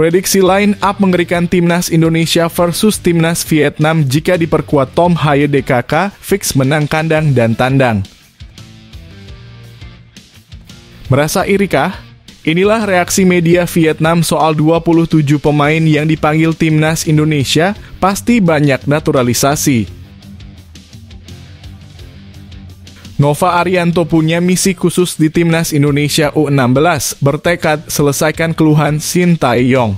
Prediksi line up mengerikan Timnas Indonesia versus Timnas Vietnam jika diperkuat Tom Haye DKK, fix menang kandang dan tandang. Merasa irikah? Inilah reaksi media Vietnam soal 27 pemain yang dipanggil Timnas Indonesia, pasti banyak naturalisasi. Nova Arianto punya misi khusus di Timnas Indonesia U16, bertekad selesaikan keluhan Shin Tae-yong.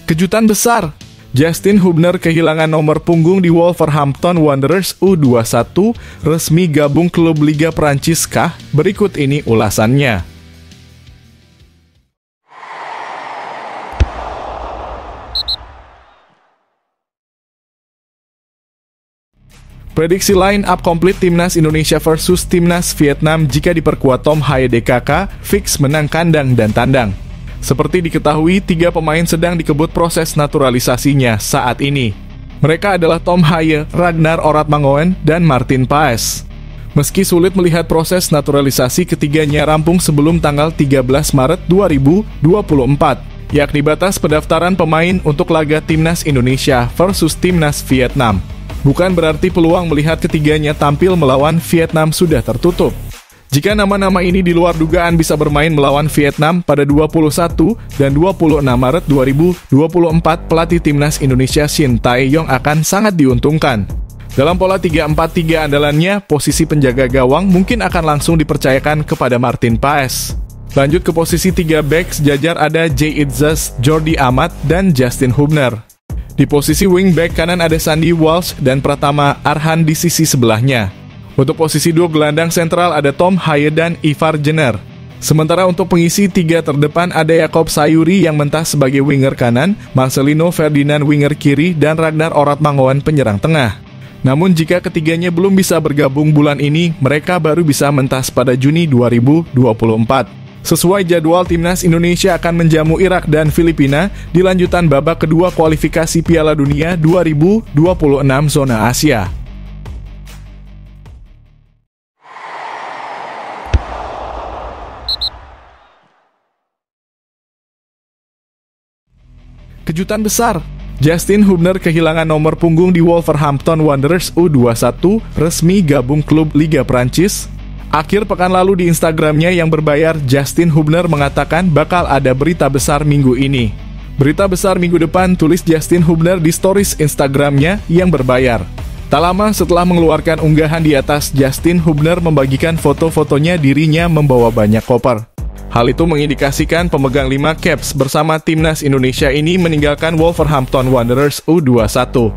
Kejutan besar, Justin Hubner kehilangan nomor punggung di Wolverhampton Wanderers U21, resmi gabung klub Liga Prancis kah? Berikut ini ulasannya. Prediksi line up komplit Timnas Indonesia versus Timnas Vietnam jika diperkuat Tom Haye DKK, fix menang kandang dan tandang. Seperti diketahui, 3 pemain sedang dikebut proses naturalisasinya saat ini. Mereka adalah Tom Haye, Ragnar Oratmangoen, dan Martin Paes. Meski sulit melihat proses naturalisasi ketiganya rampung sebelum tanggal 13 Maret 2024, yakni batas pendaftaran pemain untuk laga Timnas Indonesia versus Timnas Vietnam. Bukan berarti peluang melihat ketiganya tampil melawan Vietnam sudah tertutup. Jika nama-nama ini di luar dugaan bisa bermain melawan Vietnam pada 21 dan 26 Maret 2024, pelatih Timnas Indonesia Shin Tae-yong akan sangat diuntungkan. Dalam pola 3-4-3 andalannya, posisi penjaga gawang mungkin akan langsung dipercayakan kepada Martin Paes. Lanjut ke posisi 3 back sejajar ada Jay Itzas, Jordi Amat, dan Justin Hubner. Di posisi wingback kanan ada Sandy Walsh dan Pratama Arhan di sisi sebelahnya. Untuk posisi 2 gelandang sentral ada Tom Haye dan Ivar Jenner. Sementara untuk pengisi 3 terdepan ada Jakob Sayuri yang mentas sebagai winger kanan, Marcelino Ferdinand winger kiri, dan Ragnar Oratmangoen penyerang tengah. Namun jika ketiganya belum bisa bergabung bulan ini, mereka baru bisa mentas pada Juni 2024. Sesuai jadwal, Timnas Indonesia akan menjamu Irak dan Filipina di lanjutan babak kedua kualifikasi Piala Dunia 2026 zona Asia. Kejutan besar, Justin Hubner kehilangan nomor punggung di Wolverhampton Wanderers U21, resmi gabung klub Liga Prancis. Akhir pekan lalu di Instagramnya yang berbayar, Justin Hubner mengatakan bakal ada berita besar minggu ini. Berita besar minggu depan, tulis Justin Hubner di stories Instagramnya yang berbayar. Tak lama setelah mengeluarkan unggahan di atas, Justin Hubner membagikan foto-fotonya dirinya membawa banyak koper. Hal itu mengindikasikan pemegang 5 caps bersama Timnas Indonesia ini meninggalkan Wolverhampton Wanderers U21.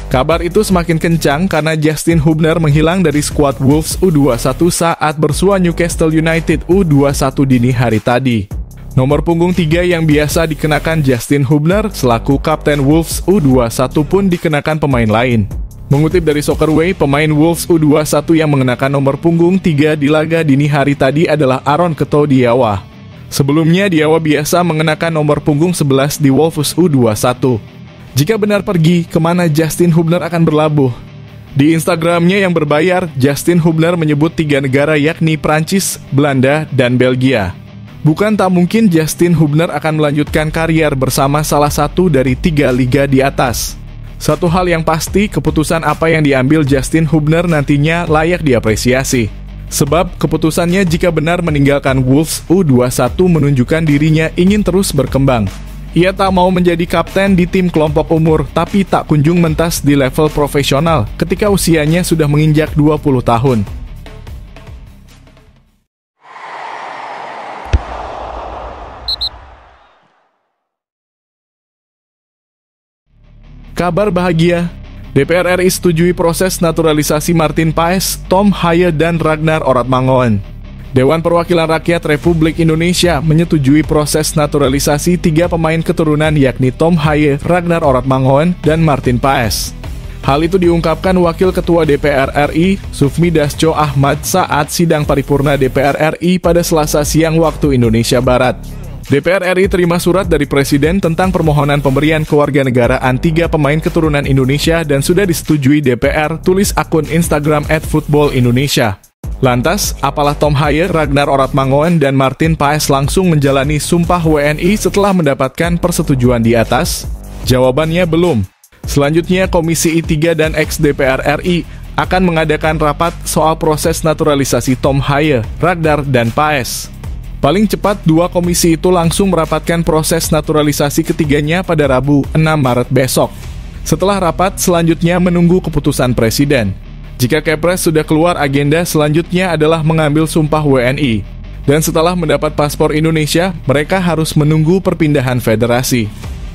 Kabar itu semakin kencang karena Justin Hubner menghilang dari skuad Wolves U21 saat bersua Newcastle United U21 dini hari tadi. Nomor punggung 3 yang biasa dikenakan Justin Hubner selaku kapten Wolves U21 pun dikenakan pemain lain. Mengutip dari Soccerway, pemain Wolves U21 yang mengenakan nomor punggung 3 di laga dini hari tadi adalah Aaron Keto Diawa. Sebelumnya, Diawa biasa mengenakan nomor punggung 11 di Wolves U21. Jika benar pergi, kemana Justin Hubner akan berlabuh? Di Instagramnya yang berbayar, Justin Hubner menyebut 3 negara yakni Prancis, Belanda, dan Belgia. Bukan tak mungkin Justin Hubner akan melanjutkan karier bersama salah satu dari 3 liga di atas. Satu hal yang pasti, keputusan apa yang diambil Justin Hubner nantinya layak diapresiasi. Sebab keputusannya jika benar meninggalkan Wolves U21 menunjukkan dirinya ingin terus berkembang. Ia tak mau menjadi kapten di tim kelompok umur, tapi tak kunjung mentas di level profesional ketika usianya sudah menginjak 20 tahun. Kabar bahagia, DPR RI setujui proses naturalisasi Martin Paes, Tom Haye, dan Ragnar Oratmangoen. Dewan Perwakilan Rakyat Republik Indonesia menyetujui proses naturalisasi 3 pemain keturunan yakni Tom Haye, Ragnar Oratmangoen, dan Martin Paes. Hal itu diungkapkan Wakil Ketua DPR RI, Sufmi Dasko Ahmad saat sidang paripurna DPR RI pada Selasa siang waktu Indonesia Barat. DPR RI terima surat dari Presiden tentang permohonan pemberian kewarganegaraan 3 pemain keturunan Indonesia dan sudah disetujui DPR, tulis akun Instagram @footballindonesia. Lantas, apalah Tom Hye, Ragnar Oratmangoen, dan Martin Paes langsung menjalani sumpah WNI setelah mendapatkan persetujuan di atas? Jawabannya belum. Selanjutnya, Komisi I3 dan ex-DPR RI akan mengadakan rapat soal proses naturalisasi Tom Hye, Ragnar, dan Paes. Paling cepat, dua komisi itu langsung merapatkan proses naturalisasi ketiganya pada Rabu, 6 Maret besok. Setelah rapat, selanjutnya menunggu keputusan Presiden. Jika Kepres sudah keluar, agenda selanjutnya adalah mengambil sumpah WNI. Dan setelah mendapat paspor Indonesia, mereka harus menunggu perpindahan federasi.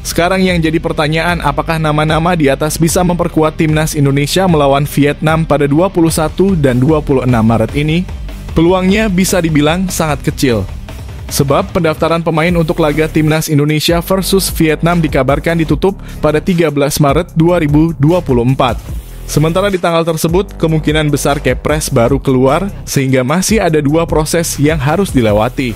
Sekarang yang jadi pertanyaan, apakah nama-nama di atas bisa memperkuat timnas Indonesia melawan Vietnam pada 21 dan 26 Maret ini? Peluangnya bisa dibilang sangat kecil. Sebab pendaftaran pemain untuk laga timnas Indonesia versus Vietnam dikabarkan ditutup pada 13 Maret 2024. Sementara di tanggal tersebut, kemungkinan besar Kepres baru keluar, sehingga masih ada dua proses yang harus dilewati.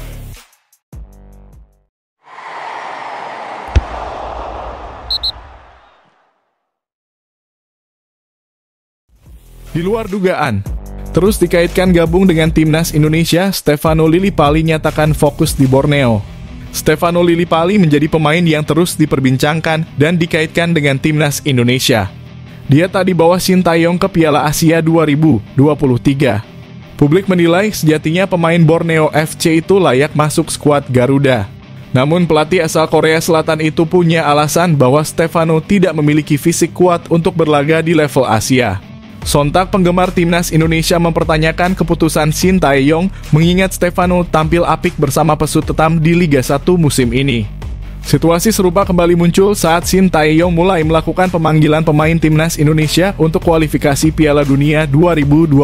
Di luar dugaan, terus dikaitkan gabung dengan timnas Indonesia, Stefano Lillipali nyatakan fokus di Borneo. Stefano Lillipali menjadi pemain yang terus diperbincangkan dan dikaitkan dengan timnas Indonesia. Dia tak dibawa Sintayong ke Piala Asia 2023. Publik menilai sejatinya pemain Borneo FC itu layak masuk skuad Garuda. Namun pelatih asal Korea Selatan itu punya alasan bahwa Stefano tidak memiliki fisik kuat untuk berlaga di level Asia. Sontak penggemar timnas Indonesia mempertanyakan keputusan Sintayong mengingat Stefano tampil apik bersama Pesut Tetam di Liga 1 musim ini. Situasi serupa kembali muncul saat Sintayong mulai melakukan pemanggilan pemain timnas Indonesia untuk kualifikasi Piala Dunia 2026.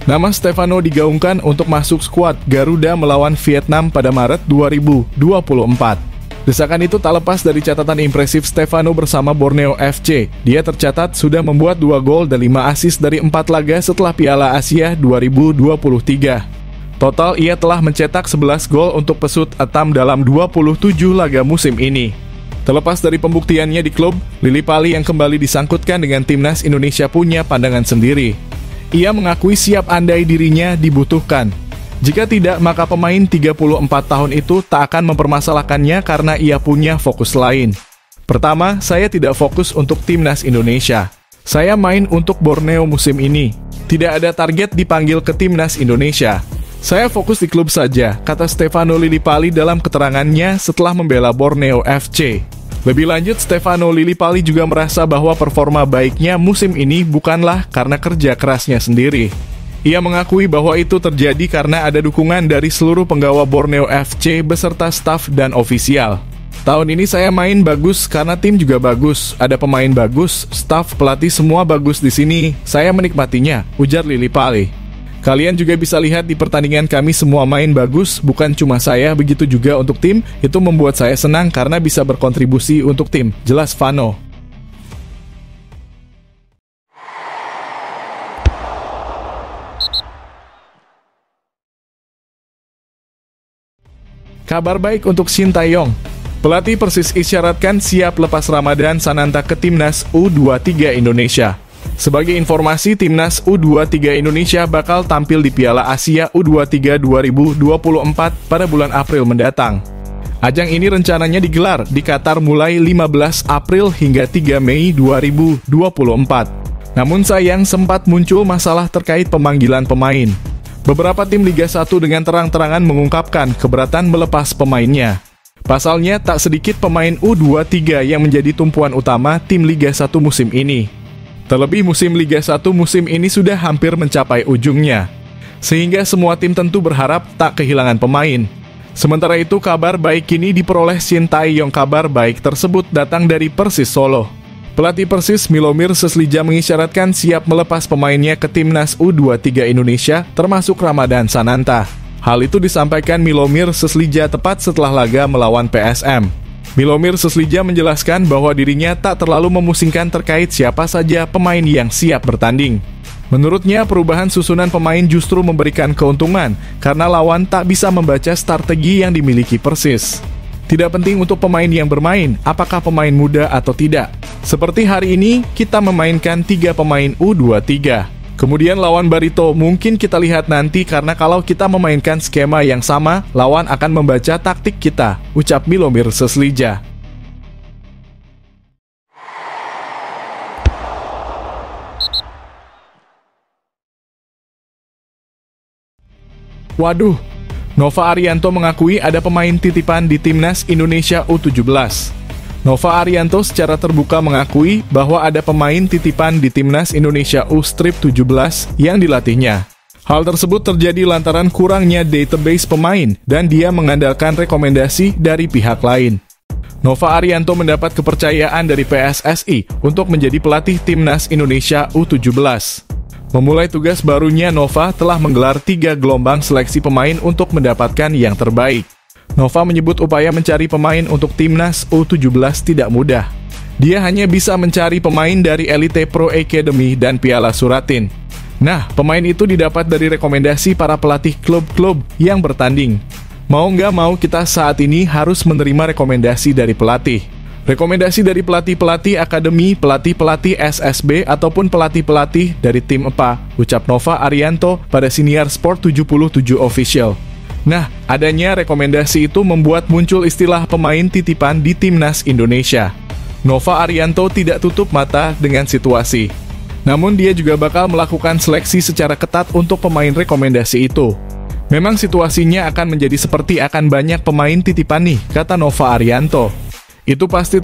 Nama Stefano digaungkan untuk masuk skuad Garuda melawan Vietnam pada Maret 2024. Desakan itu tak lepas dari catatan impresif Stefano bersama Borneo FC. Dia tercatat sudah membuat 2 gol dan 5 assist dari 4 laga setelah Piala Asia 2023. Total ia telah mencetak 11 gol untuk Pesut Tetam dalam 27 laga musim ini. Terlepas dari pembuktiannya di klub, Lillipali yang kembali disangkutkan dengan timnas Indonesia punya pandangan sendiri. Ia mengakui siap andai dirinya dibutuhkan. Jika tidak, maka pemain 34 tahun itu tak akan mempermasalahkannya karena ia punya fokus lain. Pertama, saya tidak fokus untuk timnas Indonesia. Saya main untuk Borneo musim ini. Tidak ada target dipanggil ke timnas Indonesia. Saya fokus di klub saja, kata Stefano Lillipali dalam keterangannya setelah membela Borneo FC. Lebih lanjut, Stefano Lillipali juga merasa bahwa performa baiknya musim ini bukanlah karena kerja kerasnya sendiri. Ia mengakui bahwa itu terjadi karena ada dukungan dari seluruh penggawa Borneo FC beserta staf dan ofisial. Tahun ini saya main bagus karena tim juga bagus, ada pemain bagus, staf, pelatih semua bagus di sini. Saya menikmatinya, ujar Lillipali. Kalian juga bisa lihat di pertandingan kami semua main bagus, bukan cuma saya, begitu juga untuk tim. Itu membuat saya senang karena bisa berkontribusi untuk tim, jelas Vano. Kabar baik untuk Sintayong. Pelatih Persis isyaratkan siap lepas Ramadan Sananta ke Timnas U23 Indonesia. Sebagai informasi, Timnas U23 Indonesia bakal tampil di Piala Asia U23 2024 pada bulan April mendatang. Ajang ini rencananya digelar di Qatar mulai 15 April hingga 3 Mei 2024. Namun sayang sempat muncul masalah terkait pemanggilan pemain. Beberapa tim Liga 1 dengan terang-terangan mengungkapkan keberatan melepas pemainnya. Pasalnya, tak sedikit pemain U23 yang menjadi tumpuan utama tim Liga 1 musim ini. Terlebih musim Liga 1 musim ini sudah hampir mencapai ujungnya. Sehingga semua tim tentu berharap tak kehilangan pemain. Sementara itu, kabar baik kini diperoleh Sintayong. Kabar baik tersebut datang dari Persis Solo. Pelatih Persis Milomir Seslija mengisyaratkan siap melepas pemainnya ke Timnas U23 Indonesia, termasuk Ramadan Sananta. Hal itu disampaikan Milomir Seslija tepat setelah laga melawan PSM. Milomir Seslija menjelaskan bahwa dirinya tak terlalu memusingkan terkait siapa saja pemain yang siap bertanding. Menurutnya, perubahan susunan pemain justru memberikan keuntungan karena lawan tak bisa membaca strategi yang dimiliki Persis. Tidak penting untuk pemain yang bermain, apakah pemain muda atau tidak. Seperti hari ini, kita memainkan 3 pemain U23. Kemudian lawan Barito mungkin kita lihat nanti karena kalau kita memainkan skema yang sama, lawan akan membaca taktik kita, ucap Milomir Seslija. Waduh, Nova Arianto mengakui ada pemain titipan di Timnas Indonesia U17. Nova Arianto secara terbuka mengakui bahwa ada pemain titipan di Timnas Indonesia U-17 yang dilatihnya. Hal tersebut terjadi lantaran kurangnya database pemain dan dia mengandalkan rekomendasi dari pihak lain. Nova Arianto mendapat kepercayaan dari PSSI untuk menjadi pelatih Timnas Indonesia U17. Memulai tugas barunya, Nova telah menggelar 3 gelombang seleksi pemain untuk mendapatkan yang terbaik. Nova menyebut upaya mencari pemain untuk Timnas U17 tidak mudah. Dia hanya bisa mencari pemain dari Elite Pro Academy dan Piala Suratin. Nah, pemain itu didapat dari rekomendasi para pelatih klub-klub yang bertanding. Mau nggak mau kita saat ini harus menerima rekomendasi dari pelatih. Rekomendasi dari pelatih-pelatih akademi, pelatih-pelatih SSB, ataupun pelatih-pelatih dari tim EPA, ucap Nova Arianto pada Siniar Sport 77 Official. Nah, adanya rekomendasi itu membuat muncul istilah pemain titipan di Timnas Indonesia. Nova Arianto tidak tutup mata dengan situasi. Namun dia juga bakal melakukan seleksi secara ketat untuk pemain rekomendasi itu. Memang situasinya akan menjadi seperti akan banyak pemain titipan nih, kata Nova Arianto. Itu pasti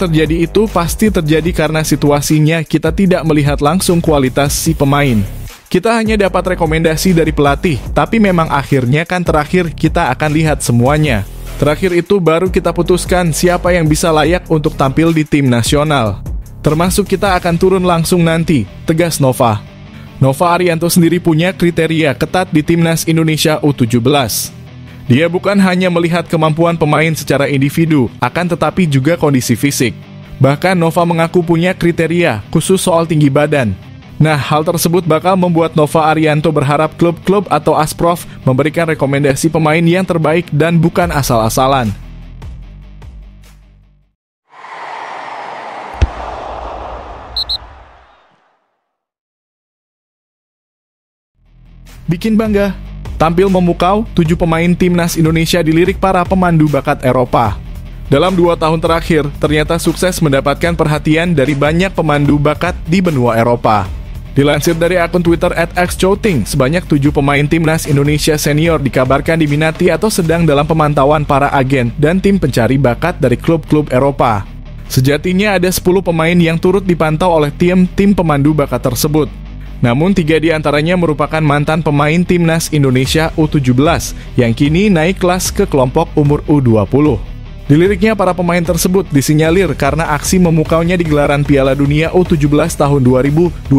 terjadi karena situasinya kita tidak melihat langsung kualitas si pemain. Kita hanya dapat rekomendasi dari pelatih, tapi memang akhirnya kan terakhir kita akan lihat semuanya. Terakhir itu baru kita putuskan siapa yang bisa layak untuk tampil di tim nasional. Termasuk kita akan turun langsung nanti, tegas Nova. Nova Arianto sendiri punya kriteria ketat di Timnas Indonesia U17. Dia bukan hanya melihat kemampuan pemain secara individu, akan tetapi juga kondisi fisik. Bahkan Nova mengaku punya kriteria khusus soal tinggi badan. Nah, hal tersebut bakal membuat Nova Arianto berharap klub-klub atau Asprof memberikan rekomendasi pemain yang terbaik dan bukan asal-asalan. Bikin bangga. Tampil memukau, 7 pemain Timnas Indonesia dilirik para pemandu bakat Eropa. Dalam 2 tahun terakhir, ternyata sukses mendapatkan perhatian dari banyak pemandu bakat di benua Eropa. Dilansir dari akun Twitter @xchoting, sebanyak 7 pemain Timnas Indonesia senior dikabarkan diminati atau sedang dalam pemantauan para agen dan tim pencari bakat dari klub-klub Eropa. Sejatinya ada 10 pemain yang turut dipantau oleh tim pemandu bakat tersebut. Namun 3 di antaranya merupakan mantan pemain Timnas Indonesia U17 yang kini naik kelas ke kelompok umur U20. Diliriknya para pemain tersebut disinyalir karena aksi memukaunya di gelaran Piala Dunia U17 tahun 2023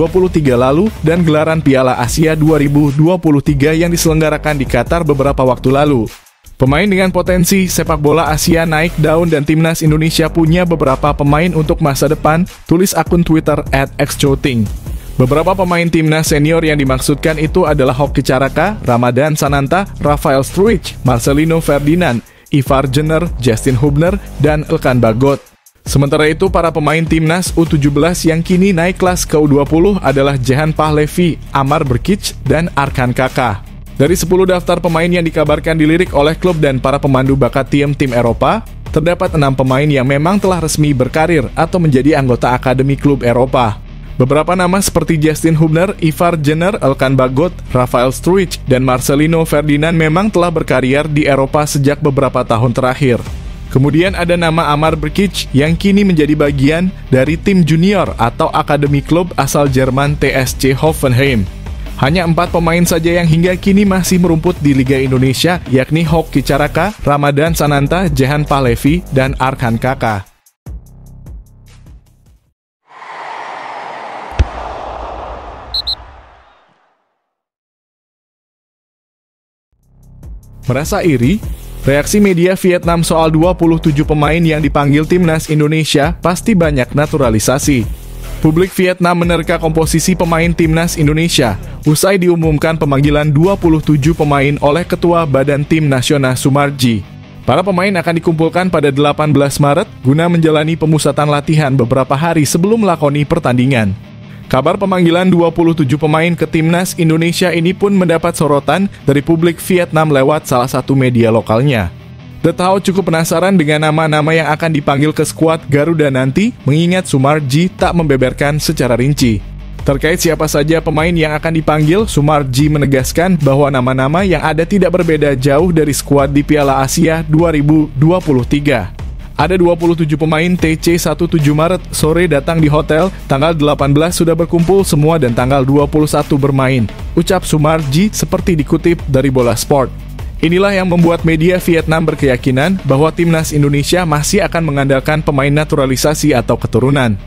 lalu dan gelaran Piala Asia 2023 yang diselenggarakan di Qatar beberapa waktu lalu. Pemain dengan potensi sepak bola Asia naik daun dan Timnas Indonesia punya beberapa pemain untuk masa depan, tulis akun Twitter @xchoting. Beberapa pemain Timnas senior yang dimaksudkan itu adalah Hoki Caraka, Ramadan Sananta, Rafael Struich, Marcelino Ferdinand, Ivar Jenner, Justin Hubner, dan Elkan Bagot. Sementara itu, para pemain Timnas U17 yang kini naik kelas ke U20 adalah Jehan Pahlevi, Amar Brkic, dan Arkan Kaka. Dari 10 daftar pemain yang dikabarkan dilirik oleh klub dan para pemandu bakat tim Eropa, terdapat 6 pemain yang memang telah resmi berkarir atau menjadi anggota akademi klub Eropa. Beberapa nama seperti Justin Hubner, Ivar Jenner, Elkan Bagot, Rafael Struich, dan Marcelino Ferdinand memang telah berkarier di Eropa sejak beberapa tahun terakhir. Kemudian ada nama Amar Brkic yang kini menjadi bagian dari tim junior atau akademi klub asal Jerman TSC Hoffenheim. Hanya 4 pemain saja yang hingga kini masih merumput di Liga Indonesia, yakni Hoki Caraka, Ramadan Sananta, Jehan Pahlevi, dan Arkan Kaka. Merasa iri? Reaksi media Vietnam soal 27 pemain yang dipanggil Timnas Indonesia pasti banyak naturalisasi. Publik Vietnam menerka komposisi pemain Timnas Indonesia usai diumumkan pemanggilan 27 pemain oleh Ketua Badan Tim Nasional Sumarji. Para pemain akan dikumpulkan pada 18 Maret guna menjalani pemusatan latihan beberapa hari sebelum melakoni pertandingan. Kabar pemanggilan 27 pemain ke timnas Indonesia ini pun mendapat sorotan dari publik Vietnam lewat salah satu media lokalnya. The Tao cukup penasaran dengan nama-nama yang akan dipanggil ke skuad Garuda nanti, mengingat Sumarji tak membeberkan secara rinci. Terkait siapa saja pemain yang akan dipanggil, Sumarji menegaskan bahwa nama-nama yang ada tidak berbeda jauh dari skuad di Piala Asia 2023. Ada 27 pemain TC 17 Maret sore datang di hotel, tanggal 18 sudah berkumpul semua dan tanggal 21 bermain, ucap Sumarji seperti dikutip dari Bola Sport. Inilah yang membuat media Vietnam berkeyakinan bahwa timnas Indonesia masih akan mengandalkan pemain naturalisasi atau keturunan.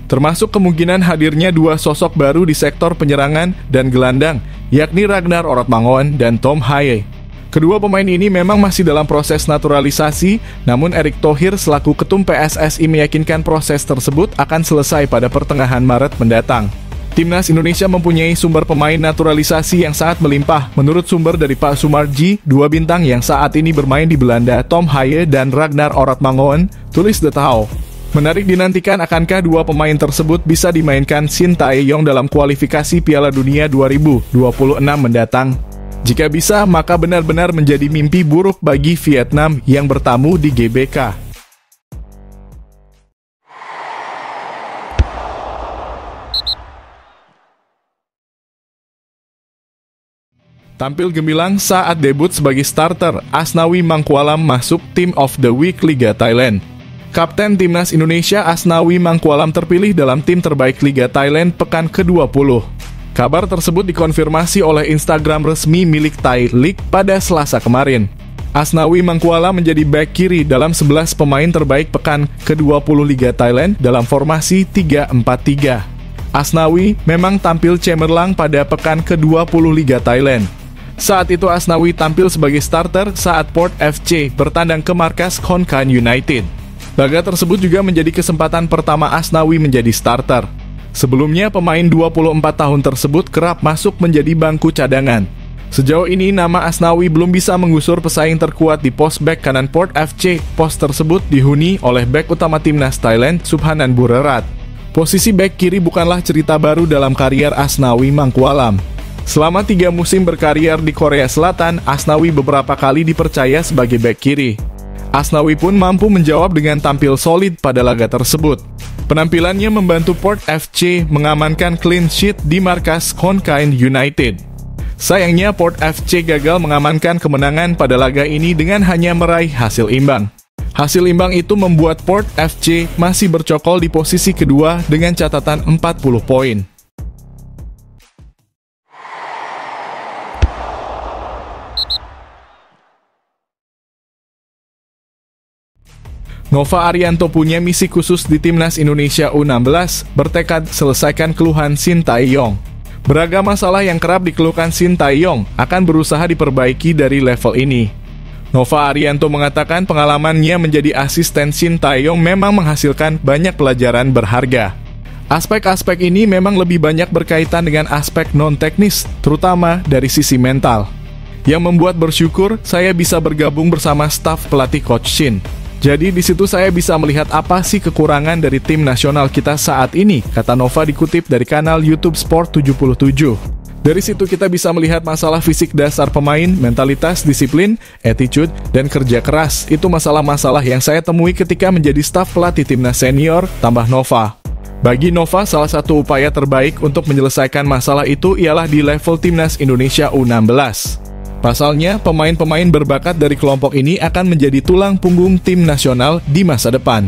Termasuk kemungkinan hadirnya dua sosok baru di sektor penyerangan dan gelandang, yakni Ragnar Orotmangoen dan Tom Haye. Kedua pemain ini memang masih dalam proses naturalisasi, namun Erick Thohir selaku ketum PSSI meyakinkan proses tersebut akan selesai pada pertengahan Maret mendatang. Timnas Indonesia mempunyai sumber pemain naturalisasi yang sangat melimpah. Menurut sumber dari Pak Sumarji, dua bintang yang saat ini bermain di Belanda, Tom Haye dan Ragnar Orotmangoen, tulis The Tao. Menarik dinantikan akankah dua pemain tersebut bisa dimainkan Shin Tae-yong dalam kualifikasi Piala Dunia 2026 mendatang. Jika bisa, maka benar-benar menjadi mimpi buruk bagi Vietnam yang bertamu di GBK. Tampil gemilang saat debut sebagai starter, Asnawi Mangkualam masuk Team of the Week Liga Thailand. Kapten Timnas Indonesia Asnawi Mangkualam terpilih dalam tim terbaik Liga Thailand pekan ke-20. Kabar tersebut dikonfirmasi oleh Instagram resmi milik Thai League pada Selasa kemarin. Asnawi Mangkualam menjadi bek kiri dalam 11 pemain terbaik pekan ke-20 Liga Thailand dalam formasi 3-4-3. Asnawi memang tampil cemerlang pada pekan ke-20 Liga Thailand. Saat itu Asnawi tampil sebagai starter saat Port FC bertandang ke markas Khon Kaen United. Laga tersebut juga menjadi kesempatan pertama Asnawi menjadi starter. Sebelumnya, pemain 24 tahun tersebut kerap masuk menjadi bangku cadangan. Sejauh ini, nama Asnawi belum bisa menggusur pesaing terkuat di pos bek kanan Port FC. Pos tersebut dihuni oleh bek utama timnas Thailand, Subhanan Burerat. Posisi bek kiri bukanlah cerita baru dalam karier Asnawi Mangkualam. Selama 3 musim berkarier di Korea Selatan, Asnawi beberapa kali dipercaya sebagai bek kiri. Asnawi pun mampu menjawab dengan tampil solid pada laga tersebut. Penampilannya membantu Port FC mengamankan clean sheet di markas Khon Kaen United. Sayangnya Port FC gagal mengamankan kemenangan pada laga ini dengan hanya meraih hasil imbang. Hasil imbang itu membuat Port FC masih bercokol di posisi kedua dengan catatan 40 poin. Nova Arianto punya misi khusus di Timnas Indonesia U16, bertekad selesaikan keluhan Shin Tae-yong. Beragam masalah yang kerap dikeluhkan Shin Tae-yong akan berusaha diperbaiki dari level ini. Nova Arianto mengatakan pengalamannya menjadi asisten Shin Tae-yong memang menghasilkan banyak pelajaran berharga. Aspek-aspek ini memang lebih banyak berkaitan dengan aspek non-teknis, terutama dari sisi mental. Yang membuat bersyukur saya bisa bergabung bersama staf pelatih Coach Shin. Jadi di situ saya bisa melihat apa sih kekurangan dari tim nasional kita saat ini, kata Nova dikutip dari kanal YouTube Sport 77. Dari situ kita bisa melihat masalah fisik dasar pemain, mentalitas, disiplin, attitude, dan kerja keras. Itu masalah-masalah yang saya temui ketika menjadi staf pelatih timnas senior, tambah Nova. Bagi Nova, salah satu upaya terbaik untuk menyelesaikan masalah itu ialah di level timnas Indonesia U16. Pasalnya, pemain-pemain berbakat dari kelompok ini akan menjadi tulang punggung tim nasional di masa depan.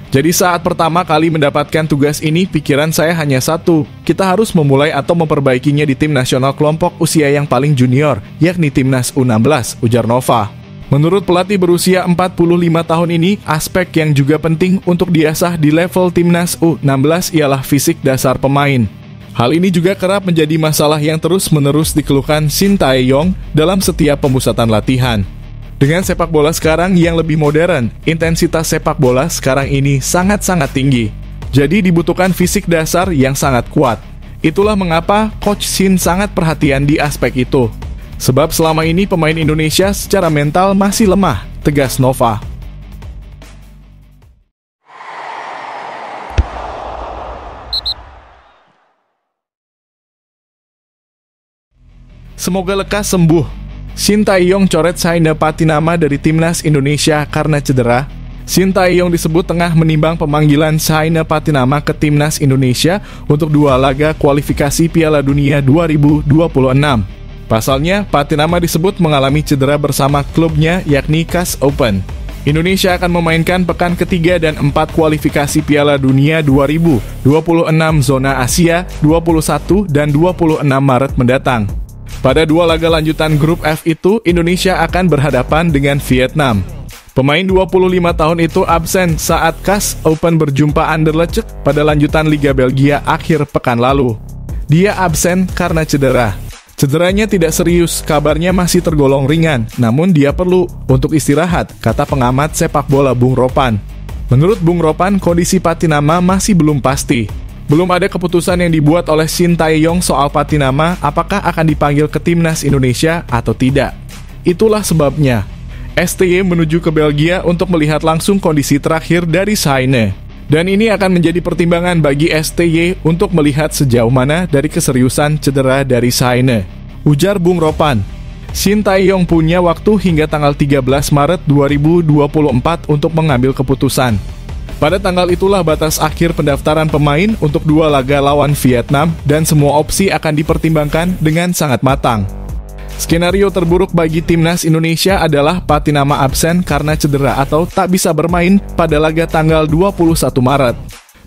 Jadi saat pertama kali mendapatkan tugas ini, pikiran saya hanya satu, kita harus memulai atau memperbaikinya di tim nasional kelompok usia yang paling junior, yakni timnas U16, ujar Nova. Menurut pelatih berusia 45 tahun ini, aspek yang juga penting untuk diasah di level timnas U16 ialah fisik dasar pemain. Hal ini juga kerap menjadi masalah yang terus-menerus dikeluhkan Shin Tae-yong dalam setiap pemusatan latihan. Dengan sepak bola sekarang yang lebih modern, intensitas sepak bola sekarang ini sangat-sangat tinggi. Jadi dibutuhkan fisik dasar yang sangat kuat. Itulah mengapa Coach Shin sangat perhatian di aspek itu. Sebab selama ini pemain Indonesia secara mental masih lemah, tegas Nova. Semoga lekas sembuh. Shin Tae-yong coret Saina Patinama dari timnas Indonesia karena cedera. Shin Tae-yong disebut tengah menimbang pemanggilan Saina Patinama ke timnas Indonesia untuk 2 laga kualifikasi Piala Dunia 2026. Pasalnya, Patinama disebut mengalami cedera bersama klubnya yakni KAS Open. Indonesia akan memainkan pekan ketiga dan 4 kualifikasi Piala Dunia 2026 zona Asia 21 dan 26 Maret mendatang. Pada 2 laga lanjutan grup F itu, Indonesia akan berhadapan dengan Vietnam. Pemain 25 tahun itu absen saat KAS Open berjumpa Anderlecht pada lanjutan Liga Belgia akhir pekan lalu. Dia absen karena cedera. Cederanya tidak serius, kabarnya masih tergolong ringan, namun dia perlu untuk istirahat, kata pengamat sepak bola Bung Ropan. Menurut Bung Ropan, kondisi Patinama masih belum pasti. Belum ada keputusan yang dibuat oleh Shin Tae-yong soal Patinama apakah akan dipanggil ke timnas Indonesia atau tidak. Itulah sebabnya STY menuju ke Belgia untuk melihat langsung kondisi terakhir dari Saina. Dan ini akan menjadi pertimbangan bagi STY untuk melihat sejauh mana dari keseriusan cedera dari Saina. Ujar Bung Ropan. Shin Tae-yong punya waktu hingga tanggal 13 Maret 2024 untuk mengambil keputusan. Pada tanggal itulah batas akhir pendaftaran pemain untuk 2 laga lawan Vietnam dan semua opsi akan dipertimbangkan dengan sangat matang. Skenario terburuk bagi timnas Indonesia adalah Patinama absen karena cedera atau tak bisa bermain pada laga tanggal 21 Maret.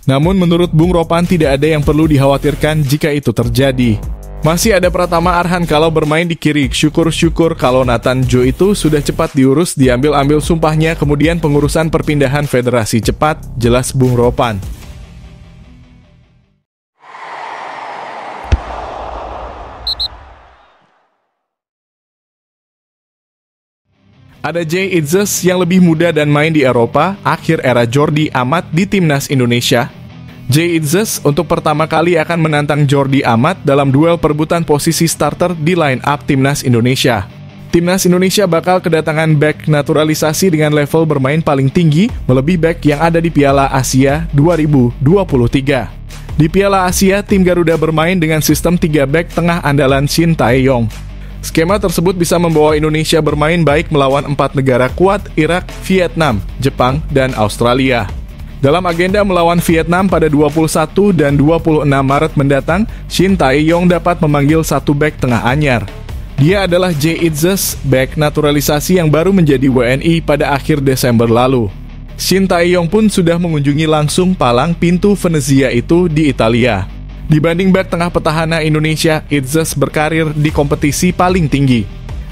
Namun menurut Bung Ropan tidak ada yang perlu dikhawatirkan jika itu terjadi. Masih ada Pratama Arhan kalau bermain di kiri, syukur-syukur kalau Nathan Jo itu sudah cepat diurus, diambil-ambil sumpahnya, kemudian pengurusan perpindahan federasi cepat, jelas Bung Ropan. Ada Jay Itzes yang lebih muda dan main di Eropa, akhir era Jordi Amat di timnas Indonesia. Jay Itzes untuk pertama kali akan menantang Jordi Amat dalam duel perebutan posisi starter di line-up timnas Indonesia. Timnas Indonesia bakal kedatangan bek naturalisasi dengan level bermain paling tinggi, melebihi bek yang ada di Piala Asia 2023. Di Piala Asia, tim Garuda bermain dengan sistem 3 bek tengah andalan Shin Tae-yong. Skema tersebut bisa membawa Indonesia bermain baik melawan 4 negara kuat, Irak, Vietnam, Jepang, dan Australia. Dalam agenda melawan Vietnam pada 21 dan 26 Maret mendatang, Shin Tae-yong dapat memanggil 1 bek tengah anyar. Dia adalah Jay Itzes, bek naturalisasi yang baru menjadi WNI pada akhir Desember lalu. Shin Tae-yong pun sudah mengunjungi langsung palang pintu Venezia itu di Italia. Dibanding bek tengah petahana Indonesia, Itzes berkarir di kompetisi paling tinggi.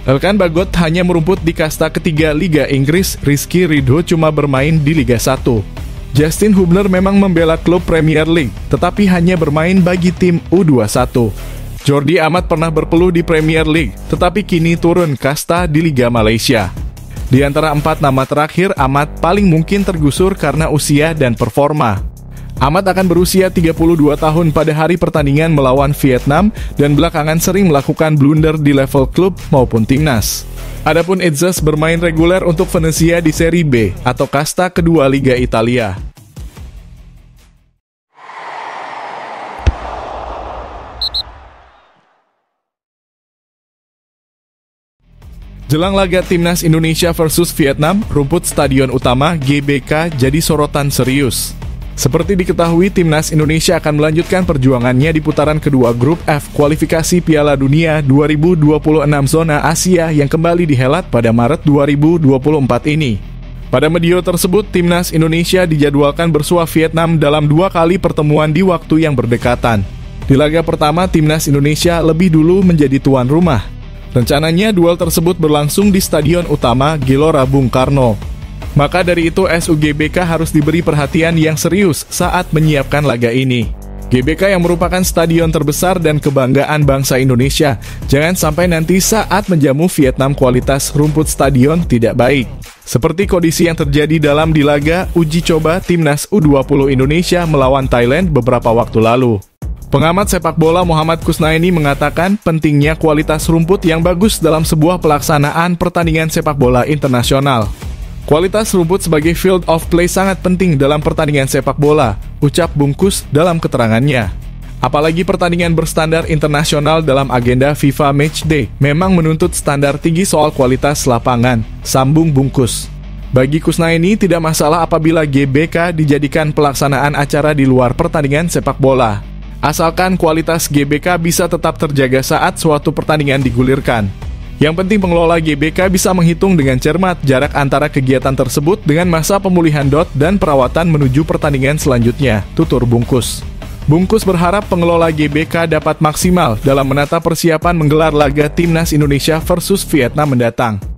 Elkan Bagot hanya merumput di kasta ketiga Liga Inggris, Rizky Ridho cuma bermain di Liga 1. Justin Hubner memang membela klub Premier League, tetapi hanya bermain bagi tim U21. Jordi Amat pernah berpeluh di Premier League, tetapi kini turun kasta di Liga Malaysia. Di antara 4 nama terakhir, Amat paling mungkin tergusur karena usia dan performa. Amat akan berusia 32 tahun pada hari pertandingan melawan Vietnam dan belakangan sering melakukan blunder di level klub maupun timnas. Adapun Itzes bermain reguler untuk Venezia di Serie B atau kasta kedua Liga Italia. Jelang laga timnas Indonesia versus Vietnam, rumput stadion utama GBK jadi sorotan serius. Seperti diketahui, timnas Indonesia akan melanjutkan perjuangannya di putaran kedua grup F kualifikasi Piala Dunia 2026 zona Asia yang kembali dihelat pada Maret 2024 ini. Pada medio tersebut, timnas Indonesia dijadwalkan bersua Vietnam dalam 2 kali pertemuan di waktu yang berdekatan. Di laga pertama, timnas Indonesia lebih dulu menjadi tuan rumah. Rencananya duel tersebut berlangsung di Stadion Utama Gelora Bung Karno. Maka dari itu SUGBK harus diberi perhatian yang serius saat menyiapkan laga ini. GBK yang merupakan stadion terbesar dan kebanggaan bangsa Indonesia, jangan sampai nanti saat menjamu Vietnam kualitas rumput stadion tidak baik. Seperti kondisi yang terjadi dalam di laga uji coba Timnas U20 Indonesia melawan Thailand beberapa waktu lalu. Pengamat sepak bola Muhammad Kusnaini mengatakan pentingnya kualitas rumput yang bagus dalam sebuah pelaksanaan pertandingan sepak bola internasional. Kualitas rumput sebagai field of play sangat penting dalam pertandingan sepak bola, ucap Bungkus dalam keterangannya. Apalagi pertandingan berstandar internasional dalam agenda FIFA Matchday memang menuntut standar tinggi soal kualitas lapangan, sambung Bungkus. Bagi Kusnaini tidak masalah apabila GBK dijadikan pelaksanaan acara di luar pertandingan sepak bola. Asalkan kualitas GBK bisa tetap terjaga saat suatu pertandingan digulirkan. Yang penting pengelola GBK bisa menghitung dengan cermat jarak antara kegiatan tersebut dengan masa pemulihan dan perawatan menuju pertandingan selanjutnya, tutur Bungkus. Bungkus berharap pengelola GBK dapat maksimal dalam menata persiapan menggelar laga Timnas Indonesia versus Vietnam mendatang.